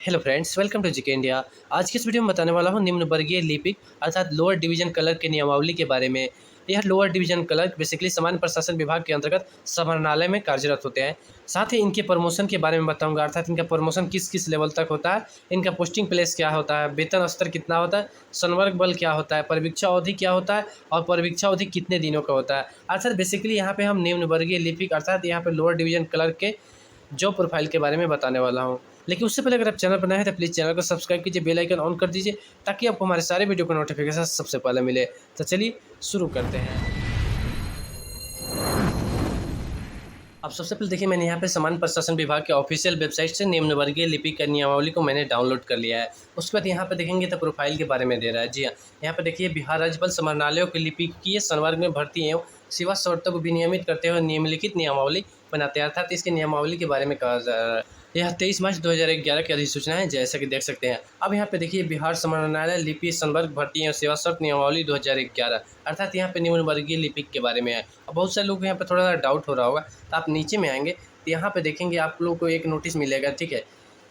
Hello friends, welcome to GK India. आज की इस वीडियो में बताने वाला हूँ निम्न वर्गीय लिपिक अर्थात लोअर डिवीजन क्लर्क के नियमावली के बारे में। यह लोअर डिवीजन क्लर्क बेसिकली सामान्य प्रशासन विभाग के अंतर्गत समाहरणालय में कार्यरत होते हैं। साथ ही इनके प्रमोशन के बारे में बताऊंगा, अर्थात इनका प्रमोशन किस किस लेवल तक होता है, इनका पोस्टिंग प्लेस क्या होता है, वेतन स्तर कितना होता है, संवर्ग बल क्या होता है, परिवीक्षा अवधि क्या होता है और परिवीक्षा अवधि कितने दिनों का होता है। अर्थात बेसिकली यहाँ पे हम निम्न वर्गीय लिपिक अर्थात यहाँ पे लोअर डिवीजन क्लर्क के जॉब प्रोफाइल के बारे में बताने वाला हूँ। लेकिन उससे पहले अगर आप चैनल पर नए हैं तो प्लीज़ चैनल को सब्सक्राइब कीजिए, बेल आइकन ऑन कर दीजिए ताकि आपको हमारे सारे वीडियो का नोटिफिकेशन सबसे पहले मिले। तो चलिए शुरू करते हैं। अब सबसे पहले देखिए, मैंने यहाँ पे सामान्य प्रशासन विभाग के ऑफिशियल वेबसाइट से निम्न वर्गीय लिपिक का नियमावली को मैंने डाउनलोड कर लिया है। उसके बाद यहाँ पे देखेंगे तो प्रोफाइल के बारे में दे रहा है। जी हाँ, यहाँ पे देखिए, बिहार राज्य बल समाहरणालयों के लिपिकीय संवर्ग में भर्ती एवं सेवा शर्तों को विनियमित करते हुए निम्नलिखित नियमावली बनाते हैं, अर्थात इसके नियमावली के बारे में कहा जा रहा है। यह 23 मार्च 2011 की अधिसूचना है, जैसा कि देख सकते हैं। अब यहाँ पे देखिए, बिहार समाहरणालय लिपि संवर्ग भर्ती एवं सेवा शर्त नियमावली 2011, अर्थात यहाँ पे निम्न वर्गीय लिपिक के बारे में है। अब बहुत सारे लोग को यहाँ पे थोड़ा सा डाउट हो रहा होगा, तो आप नीचे में आएंगे तो यहाँ पे देखेंगे आप लोग को एक नोटिस मिलेगा। ठीक है,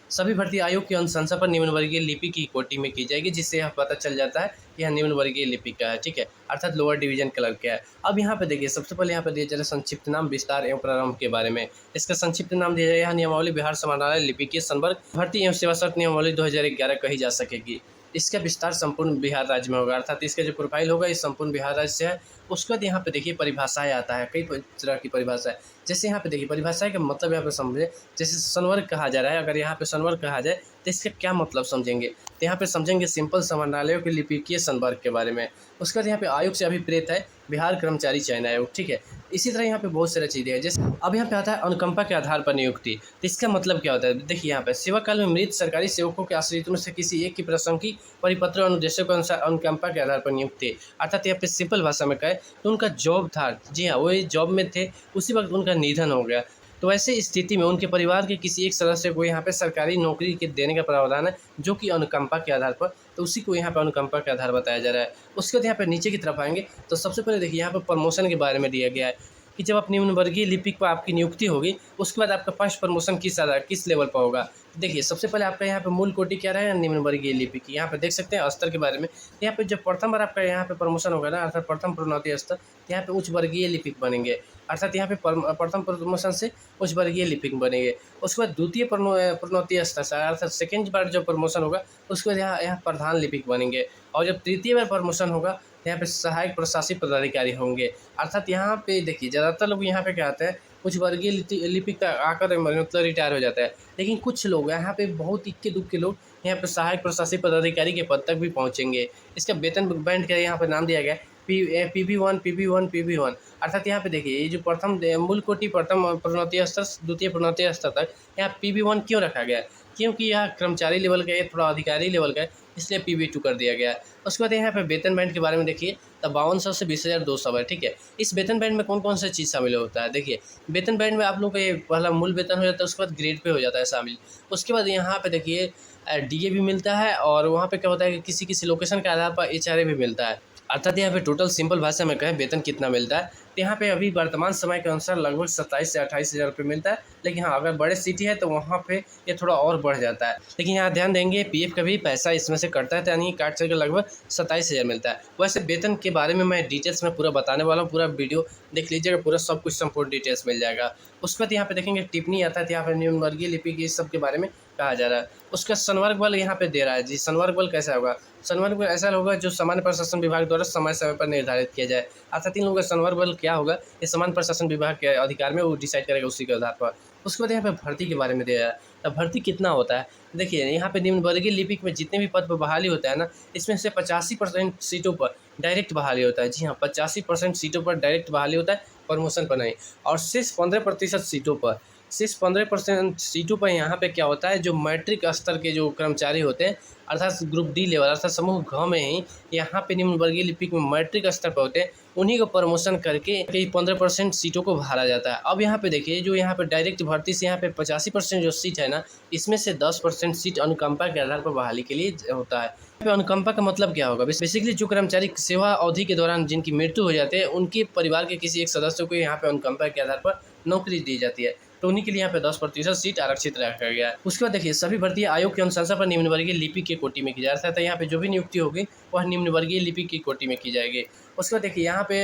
सभी भर्ती आयोग की अनुशंसा पर निम्न वर्गीय लिपिक की कोटि में की जाएगी, जिससे यह पता चल जाता है कि यह निम्न वर्गीय लिपिक का है। ठीक है, अर्थात लोअर डिवीजन क्लर्क का है। अब यहाँ पे देखिए, सबसे पहले यहाँ पे दिया जा रहा है संक्षिप्त नाम, विस्तार एवं प्रारंभ के बारे में। इसका संक्षिप्त नाम दिया जाएगा, नियमावली बिहार समाहरणालय लिपिकीय संवर्ग भर्ती एवं सेवा शर्त नियमावली 2011 कही जा सकेगी। इसका विस्तार संपूर्ण बिहार राज्य में होगा, अर्थात इसका जो प्रोफाइल होगा ये संपूर्ण बिहार राज्य से है। उसके बाद यहाँ पे देखिए परिभाषाएं आता है, कई तरह की परिभाषाएं। जैसे यहाँ पे देखिए, परिभाषाएं का मतलब यहाँ पे समझे। जैसे संवर्ग कहा जा रहा है, अगर यहाँ पे संवर्ग कहा जाए तो इसका क्या मतलब समझेंगे, तो यहाँ पे समझेंगे सिंपल समाहरणालयों के लिपिकीय संवर्ग के बारे में। उसके बाद यहाँ पे आयोग से अभिप्रेत है बिहार कर्मचारी चयन आयोग। ठीक है, इसी तरह यहाँ पे बहुत सारी चीज़ें हैं। जैसे अब यहाँ पे आता है अनुकंपा के आधार पर नियुक्ति। तो इसका मतलब क्या होता है, देखिए यहाँ पे सेवा काल में मृत सरकारी सेवकों के आश्रितों में से किसी एक की प्रासंगिक परिपत्र और अनुदेशों के अनुसार अनुकंपा के आधार पर नियुक्ति, अर्थात यहाँ पे सिंपल भाषा में कहे तो उनका जॉब था, जी हाँ, वो जॉब में थे, उसी वक्त उनका निधन हो गया, तो ऐसी स्थिति में उनके परिवार के किसी एक सदस्य को यहाँ पे सरकारी नौकरी के देने का प्रावधान है, जो कि अनुकंपा के आधार पर, तो उसी को यहाँ पे अनुकंपा के आधार बताया जा रहा है। उसके बाद यहाँ पे नीचे की तरफ आएंगे तो सबसे पहले देखिए, यहाँ पे प्रमोशन के बारे में दिया गया है कि जब आप निम्न वर्गीय लिपिक पर आपकी नियुक्ति होगी, उसके बाद आपका फर्स्ट प्रमोशन किस लेवल पर होगा। देखिए, सबसे पहले आपका यहाँ पे मूल कोटि क्या रहेगा, निम्न वर्गीय लिपिक। यहाँ पे देख सकते हैं स्तर के बारे में। यहाँ पे जब प्रथम बार आपका यहाँ पे प्रमोशन होगा ना, अर्थात प्रथम प्रोन्नति स्तर, यहाँ पे उच्च वर्गीय लिपिक बनेंगे, अर्थात यहाँ पे प्रथम प्रमोशन से उच्च वर्गीय लिपिक बनेंगे। उसके बाद द्वितीय प्रोन्नति स्तर से, अर्थात सेकेंड बार जब प्रमोशन होगा उसके बाद यहाँ प्रधान लिपिक बनेंगे। और जब तृतीय बार प्रमोशन होगा यहाँ पे सहायक प्रशासनिक पदाधिकारी होंगे। अर्थात यहाँ पे देखिए, ज़्यादातर लोग यहाँ पे क्या आते हैं, कुछ वर्गीय लिपिक का आकर मतलब रिटायर हो जाता है, लेकिन कुछ लोग यहाँ पे बहुत इक्के दुक्के लोग यहाँ पे सहायक प्रशासनिक पदाधिकारी के पद तक भी पहुँचेंगे। इसका वेतन बैंड का यहाँ पे नाम दिया गया है PB1, अर्थात यहाँ पे देखिए, ये जो प्रथम मूल कोटि प्रथम प्रोन्नति स्तर द्वितीय प्रोन्नति स्तर तक यहाँ PB1 क्यों रखा गया है, क्योंकि यह कर्मचारी लेवल का है, थोड़ा अधिकारी लेवल का है, इसलिए PB2 कर दिया गया है। उसके बाद यहाँ पे वेतन बैंड के बारे में देखिए, तो 5200 से 20,200 है। ठीक है, इस वेतन बैंड में कौन कौन सा चीज़ शामिल होता है, देखिए वेतन बैंड में आप लोग का ये पहला मूल वेतन हो जाता है, उसके बाद ग्रेड पे हो जाता है शामिल। उसके बाद यहाँ पे देखिए DA भी मिलता है, और वहाँ पे क्या होता है कि किसी किसी लोकेशन के आधार पर HRA भी मिलता है। अर्थात यहाँ पे टोटल सिंपल भाषा में कहें वेतन कितना मिलता है, तो यहाँ पे अभी वर्तमान समय के अनुसार लगभग 27 से 28 हज़ार रुपये मिलता है। लेकिन हाँ, अगर बड़े सिटी है तो वहाँ पे ये थोड़ा और बढ़ जाता है। लेकिन यहाँ ध्यान देंगे, PF का भी पैसा इसमें से कटता है, तो यानी काट करके लगभग 27 हज़ार मिलता है। वैसे वेतन के बारे में मैं डिटेल्स में पूरा बताने वाला हूँ, पूरा वीडियो देख लीजिएगा, पूरा सब कुछ संपूर्ण डिटेल्स मिल जाएगा। उसके बाद यहाँ पे देखेंगे टिप्पणी आता है, यहाँ पर निम्न वर्गीय लिपिक इस सब के बारे में कहा जा रहा है। उसका संवर्ग बल यहाँ पे दे रहा है। जी, संवर्ग बल कैसा होगा, संवर्ग बल ऐसा होगा जो सामान्य प्रशासन विभाग द्वारा समय समय पर निर्धारित किया जाए। अर्थात इन लोगों का संवर्ग बल क्या होगा, ये सामान्य प्रशासन विभाग के अधिकार में वो डिसाइड करेगा, उसी के आधार पर। उसके बाद यहाँ पे भर्ती के बारे में दिया है, तो भर्ती कितना होता है, देखिए यहाँ पे निम्न वर्गीय लिपिक में जितने भी पद पर बहाली होता है ना, इसमें से 85% सीटों पर डायरेक्ट बहाली होता है। जी हाँ, 85% सीटों पर डायरेक्ट बहाली होता है, प्रमोशन पर नहीं। और सिर्फ 15% सीटों पर, सिर्फ 15% सीटों पर यहाँ पे क्या होता है, जो मैट्रिक स्तर के जो कर्मचारी होते हैं, अर्थात ग्रुप D लेवल, अर्थात समूह घ में ही यहाँ पे निम्न वर्गीय लिपिक में मैट्रिक स्तर पर होते हैं, उन्हीं को प्रमोशन करके 15% सीटों को भरा जाता है। अब यहाँ पे देखिए, जो यहाँ पे डायरेक्ट भर्ती से यहाँ पे 85% जो सीट है ना, इसमें से 10% सीट अनुकंपा के आधार पर बहाली के लिए होता है। यहाँ पे अनुकंपा का मतलब क्या होगा, बेसिकली जो कर्मचारी सेवा अवधि के दौरान जिनकी मृत्यु हो जाती है, उनके परिवार के किसी एक सदस्य को यहाँ पे अनुकंपा के आधार पर नौकरी दी जाती है। तो उन्हीं के लिए यहाँ पे 10% सीट आरक्षित रखा गया है। उसके बाद देखिए सभी भर्ती आयोग की अनुशंसा पर निम्न वर्गीय लिपि की कोटि में की जा रहा है। यहाँ पे जो भी नियुक्ति होगी वह निम्न वर्गीय लिपि की कोटि में की जाएगी। उसके बाद देखिए यहाँ पे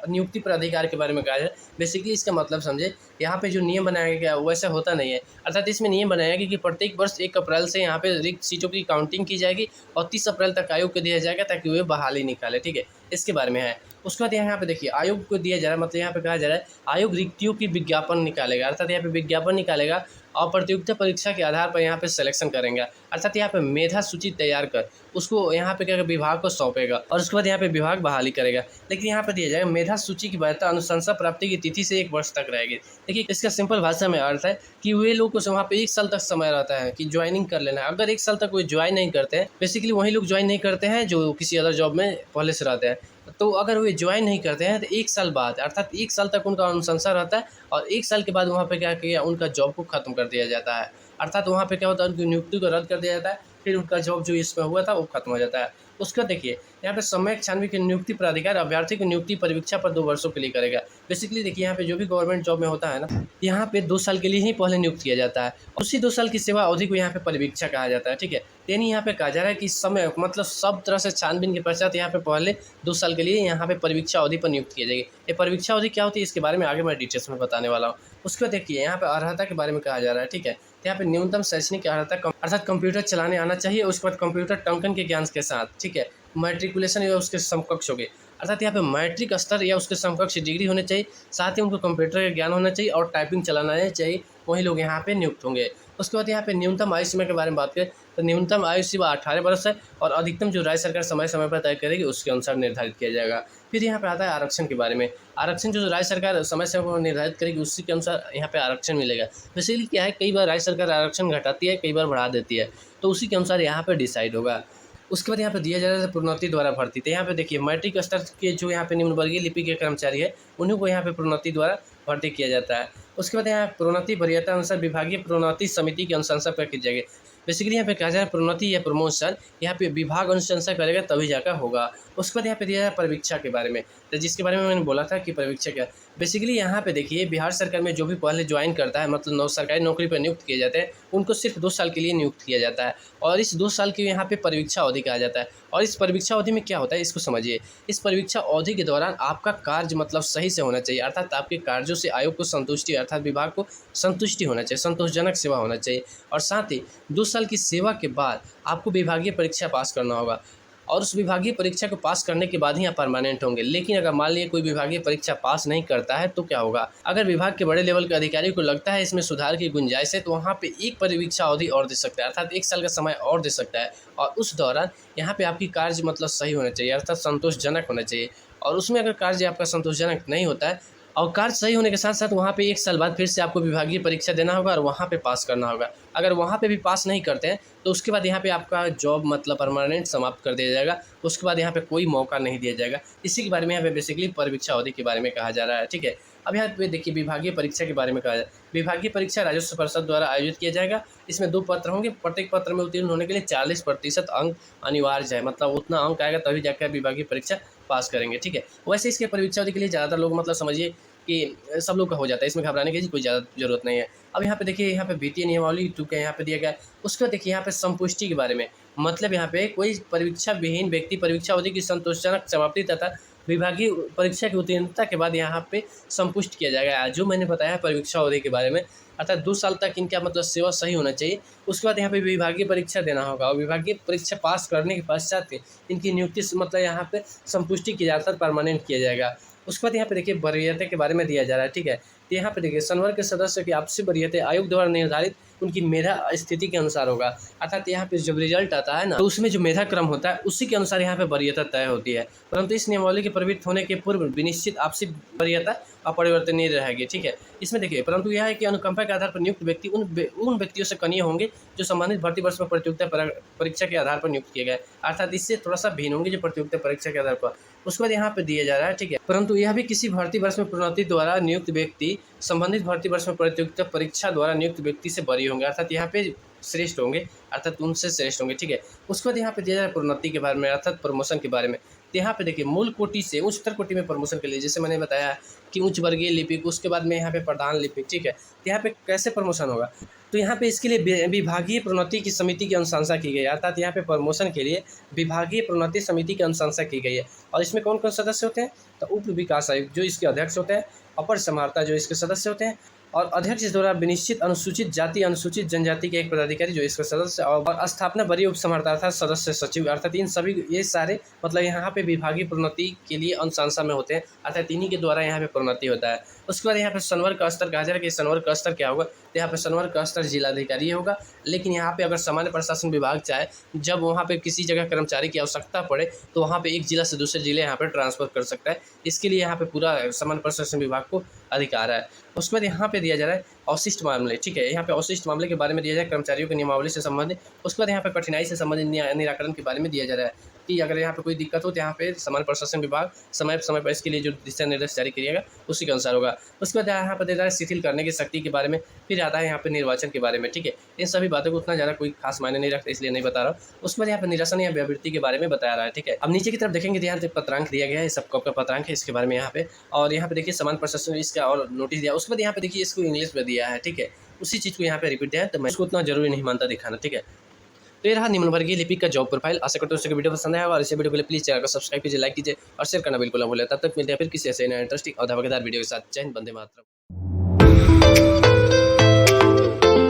नियुक्ति पर अधिकार के बारे में कहा जाए। बेसिकली इसका मतलब समझे, यहाँ पे जो नियम बनाया गया वैसा होता नहीं है। अर्थात इसमें नियम बनाया गया कि प्रत्येक वर्ष 1 अप्रैल से यहाँ पे रिक्त सीटों की काउंटिंग की जाएगी और 30 अप्रैल तक आयोग को दिया जाएगा ताकि वे बहाली निकाले। ठीक है, इसके बारे में है। उसके बाद यहाँ पे देखिए आयोग को दिया जा रहा है, मतलब यहाँ पे कहा जा रहा है आयोग रिक्तियों की विज्ञापन निकालेगा। अर्थात यहाँ पे विज्ञापन निकालेगा और प्रतियोगिता परीक्षा के आधार पर यहाँ पे सिलेक्शन करेंगे। अर्थात यहाँ पे मेधा सूची तैयार कर उसको यहाँ पे क्या विभाग को सौंपेगा और उसके बाद यहाँ पे विभाग बहाली करेगा। लेकिन यहाँ पे दिया जाएगा मेधा सूची की वैधता अनुशंसा प्राप्ति की तिथि से 1 वर्ष तक रहेगी। देखिए इसका सिंपल भाषा में अर्थ है कि वे लोग को वहाँ पे 1 साल तक समय रहता है कि ज्वाइनिंग कर लेना है। अगर 1 साल तक कोई ज्वाइन नहीं करते हैं, बेसिकली वही लोग ज्वाइन नहीं करते हैं जो किसी अदर जॉब में पहले से रहते हैं, तो अगर वे ज्वाइन नहीं करते हैं तो 1 साल बाद अर्थात 1 साल तक उनका अनुशंसा रहता है और 1 साल के बाद वहाँ पे क्या किया उनका जॉब को खत्म कर दिया जाता है। अर्थात वहाँ पे क्या होता है उनकी नियुक्ति को रद्द कर दिया जाता है, फिर उनका जॉब जो इसमें हुआ था वो खत्म हो जाता है। उसका देखिए यहाँ पे सम्यक छानबीन की नियुक्ति प्राधिकार अभ्यर्थी की नियुक्ति परीक्षा पर 2 वर्षों के लिए करेगा। बेसिकली देखिए यहाँ पे जो भी गवर्नमेंट जॉब में होता है ना, यहाँ पे 2 साल के लिए ही पहले नियुक्त किया जाता है। उसी 2 साल की सेवा अवधि को यहाँ पे परिवीक्षा कहा जाता है। ठीक है, यानी यहाँ पे कहा जा रहा है कि समय मतलब सब तरह से छानबीन के पश्चात यहाँ पे पहले 2 साल के लिए यहाँ पे परिवीक्षा अवधि पर नियुक्त किया जाएगी। ये परिवीक्षा अवधि क्या होती है इसके बारे में आगे मैं डिटेल्स में बताने वाला हूँ। उसके बाद देखिए यहाँ पे अर्हता के बारे में कहा जा रहा है। ठीक है, तो यहाँ पे न्यूनतम शैक्षणिक अर्हता अर्थात कंप्यूटर चलाने आना चाहिए। उसके बाद कंप्यूटर टंकन के ज्ञान के साथ, ठीक है, मैट्रिकुलेशन या उसके समकक्ष हो गए, अर्थात यहाँ पे मैट्रिक स्तर या उसके समकक्ष डिग्री होने चाहिए। साथ ही उनको कंप्यूटर का ज्ञान होना चाहिए और टाइपिंग चलाना चाहिए, वही लोग यहाँ पे नियुक्त होंगे। उसके बाद यहाँ पे न्यूनतम आयु सीमा के बारे में बात करें तो न्यूनतम आयु सीमा 18 वर्ष है और अधिकतम जो राज्य सरकार समय समय पर तय करेगी उसके अनुसार निर्धारित किया जाएगा। फिर यहाँ पे आता है आरक्षण के बारे में। आरक्षण जो राज्य सरकार समय समय पर निर्धारित करेगी उसी के अनुसार यहाँ पे आरक्षण मिलेगा। बेसिकली क्या है, कई बार राज्य सरकार आरक्षण घटाती है, कई बार बढ़ा देती है, तो उसी के अनुसार यहाँ पे डिसाइड होगा। उसके बाद यहाँ पे दिया जा रहा है प्रोन्नति द्वारा भर्ती। तो यहाँ पे देखिए मैट्रिक स्तर के जो यहाँ पे निम्न वर्गीय लिपि के कर्मचारी है उन्हीं को यहाँ पे प्रोन्नति द्वारा भर्ती किया जाता है। उसके बाद यहाँ प्रोन्नति वरीयता अनुसार विभागीय प्रोन्नति समिति की अनुशंसा पर की जाएगी। बेसिकली यहाँ पे कहा जा रहा है प्रोन्नति या प्रमोशन यहाँ पे विभाग अनुशंसा करेगा तभी जाकर होगा। उसके बाद यहाँ पे दिया है परीक्षा के बारे में, तो जिसके बारे में मैंने बोला था कि परीक्षा क्या। बेसिकली यहाँ पे देखिए बिहार सरकार में जो भी पहले ज्वाइन करता है, मतलब सरकारी नौकरी पर नियुक्त किए जाते हैं, उनको सिर्फ 2 साल के लिए नियुक्त किया जाता है और इस 2 साल की यहाँ पे परीक्षा अवधि कहा जाता है। और इस परीक्षा अवधि में क्या होता है इसको समझिए। इस परीक्षा अवधि के दौरान आपका कार्य मतलब सही से होना चाहिए, अर्थात आपके कार्यों से आयोग को संतुष्टि अर्थात विभाग को संतुष्टि होना चाहिए, संतोषजनक सेवा होना चाहिए। और साथ ही 2 साल की सेवा के बाद आपको विभागीय परीक्षा पास करना होगा और उस विभागीय परीक्षा को पास करने के बाद ही आप परमानेंट होंगे। लेकिन अगर मान लीजिए कोई विभागीय परीक्षा पास नहीं करता है तो क्या होगा, अगर विभाग के बड़े लेवल के अधिकारी को लगता है इसमें सुधार की गुंजाइश है तो वहाँ पे एक परीक्षा अवधि और दे सकता है, अर्थात 1 साल का समय और दे सकता है। और उस दौरान यहाँ पे आपकी कार्य मतलब सही होना चाहिए, अर्थात संतोषजनक होना चाहिए। और उसमें अगर कार्य आपका संतोषजनक नहीं होता है और कार्य सही होने के साथ साथ वहाँ पे 1 साल बाद फिर से आपको विभागीय परीक्षा देना होगा और वहाँ पे पास करना होगा। अगर वहाँ पे भी पास नहीं करते हैं तो उसके बाद यहाँ पे आपका जॉब मतलब परमानेंट समाप्त कर दिया जाएगा। उसके बाद यहाँ पे कोई मौका नहीं दिया जाएगा। इसी के बारे में यहाँ पे बेसिकली परीक्षा अवधि के बारे में कहा जा रहा है। ठीक है, अब यहाँ पे देखिए विभागीय परीक्षा के बारे में कहा जाए। विभागीय परीक्षा राजस्व परिषद द्वारा आयोजित किया जाएगा। इसमें 2 पत्र होंगे, प्रत्येक पत्र में उत्तीर्ण होने के लिए 40% अंक अनिवार्य है, मतलब उतना अंक आएगा तभी जाकर विभागीय परीक्षा पास करेंगे। ठीक है, वैसे इसके परीक्षा अवधि के लिए ज़्यादातर लोग मतलब समझिए कि सब लोग का हो जाता है, इसमें घबराने की कोई ज़्यादा जरूरत नहीं है। अब यहाँ पे देखिए यहाँ पे वित्तीय नियमावली 2 का यहाँ पे दिया गया। उसके बाद देखिए यहाँ पे संपुष्टि के बारे में, मतलब यहाँ पे कोई परीक्षा विहीन व्यक्ति परीक्षा अवधि की संतोषजनक समाप्ति तथा विभागीय परीक्षा की उत्तीर्णता के बाद यहाँ पे संपुष्ट किया जाएगा। जो मैंने बताया परीक्षा अवधि के बारे में, अर्थात 2 साल तक इनका मतलब सेवा सही होना चाहिए। उसके बाद यहाँ पे विभागीय परीक्षा देना होगा और विभागीय परीक्षा पास करने के पश्चात इनकी नियुक्ति मतलब यहाँ पे संपुष्टि की जाकर परमानेंट किया जाएगा। उसके बाद यहाँ पे देखिए वरीयता के बारे में दिया जा रहा है। ठीक है, तो यहाँ पे देखिए संवर्ग के सदस्य की आपसी वरीयता आयोग द्वारा निर्धारित उनकी मेधा स्थिति के अनुसार होगा। अर्थात यहाँ पे जब रिजल्ट आता है ना तो उसमें जो मेधा क्रम होता है उसी के अनुसार यहाँ पे वरीयता तय होती है। परंतु इस नियमावली के प्रवृत्त होने के पूर्व विनिश्चित आपसी वरीयता अपरिवर्तनीय रहेगी। ठीक है, इसमें देखिए परंतु यह है कि अनुकंपा के आधार पर नियुक्त व्यक्ति उन व्यक्तियों से कनीय होंगे जो संबंधित भर्ती वर्ष में प्रतियोगिता परीक्षा के आधार पर नियुक्त किए गए, अर्थात इससे थोड़ा सा भिन्न होंगे जो प्रतियोगिता परीक्षा के आधार पर। उसके बाद यहाँ पे दिया जा रहा है। ठीक है, परंतु यह भी किसी भर्ती वर्ष में प्रोन्नति द्वारा नियुक्त व्यक्ति संबंधित भर्ती वर्ष में प्रतियोगिता परीक्षा द्वारा नियुक्त व्यक्ति से बरी होंगे, अर्थात यहाँ पे श्रेष्ठ होंगे, अर्थात उनसे श्रेष्ठ होंगे। ठीक है, उसके बाद यहाँ पे दिया जा रहा है प्रोन्नति के बारे में, अर्थात प्रमोशन के बारे में। तो यहाँ पे देखिए मूल कोटि से उच्चतर कोटि में प्रमोशन के लिए जैसे मैंने बताया कि उच्च वर्गीय लिपिक, उसके बाद में यहाँ पे प्रधान लिपिक, ठीक है। तो यहाँ पे कैसे प्रमोशन होगा, तो यहाँ पे इसके लिए विभागीय प्रोन्नति की समिति की अनुशंसा की गई है, अर्थात यहाँ पे प्रमोशन के लिए विभागीय प्रोन्नति समिति की अनुशंसा की गई है। और इसमें कौन कौन सदस्य होते हैं, तो उप विकास आयुक्त जो इसके अध्यक्ष होते हैं, अपर समाहर्ता जो इसके सदस्य होते हैं, और अध्यक्ष द्वारा विनिश्चित अनुसूचित जाति अनुसूचित जनजाति के एक पदाधिकारी जो इसका सदस्य, और स्थापना वरीय उप समर्था अर्थात सदस्य सचिव, अर्थात इन सभी ये सारे मतलब यहाँ पे विभागीय प्रोन्नति के लिए अनुशंसा में होते हैं, अर्थात इन्हीं के द्वारा यहाँ पे प्रोन्नति होता है। उसके बाद यहाँ पे संवर्ग का स्तर कहा जा रहा है कि संवर्ग का स्तर क्या होगा, तो यहाँ पे संवर्ग का स्तर जिलाधिकारी होगा। लेकिन यहाँ पे अगर सामान्य प्रशासन विभाग चाहे जब वहाँ पे किसी जगह कर्मचारी की आवश्यकता पड़े तो वहाँ पे एक जिला से दूसरे जिले यहाँ पे ट्रांसफर कर सकता है, इसके लिए यहाँ पे पूरा सामान्य प्रशासन विभाग को अधिकार है। उसके बाद यहाँ पे दिया जा रहा है अवशिष्ट मामले, ठीक है। यहाँ पे अवशिष्ट मामले के बारे में दिया जाए कर्मचारियों की नियमावली से संबंधित। उसके बाद यहाँ पे कठिनाई से संबंधित निराकरण के बारे में दिया जा रहा है कि अगर यहाँ पे कोई दिक्कत हो तो यहाँ पे सामान्य प्रशासन विभाग समय समय पर इसके लिए जो दिशा निर्देश जारी करिएगा उसी के अनुसार होगा। उसके बाद यहाँ पर दे रहा है शिथिल करने की शक्ति के बारे में, फिर आता है यहाँ पे निर्वाचन के बारे में, ठीक है। इन सभी बातों को उतना ज़्यादा कोई खास मायने नहीं रखता, इसलिए नहीं बता रहा हूँ। उसके बाद यहाँ पे निरसन या व्यावृत्ति के बारे में बताया रहा है, ठीक है। अब नीचे की तरफ देखेंगे तो यहाँ पे पत्रांक दिया गया है, सब कब का पत्रांक है इसके बारे में यहाँ पे, और यहाँ पे देखिए सामान्य प्रशासन इसका और नोटिस दिया। उसके बाद यहाँ पे देखिए इसको इंग्लिश में दिया है, ठीक है। उसी चीज़ को यहाँ पे रिपीट दिया है, तो मैं इसको उतना जरूरी नहीं मानता दिखाना, ठीक है। तो ये रहा निम्न वर्गीय लिपिक का जॉब प्रोफाइल। आशा करते हैं वीडियो पसंद आया और इसे वीडियो के लिए प्लीज़ चैनल को सब्सक्राइब कीजिए, लाइक कीजिए और शेयर करना बिल्कुल ना भूलें। तब तक मिलते हैं फिर किसी ऐसे इंटरेस्टिंग और धमाकेदार वीडियो के साथ। जय हिंद, वंदे मातरम।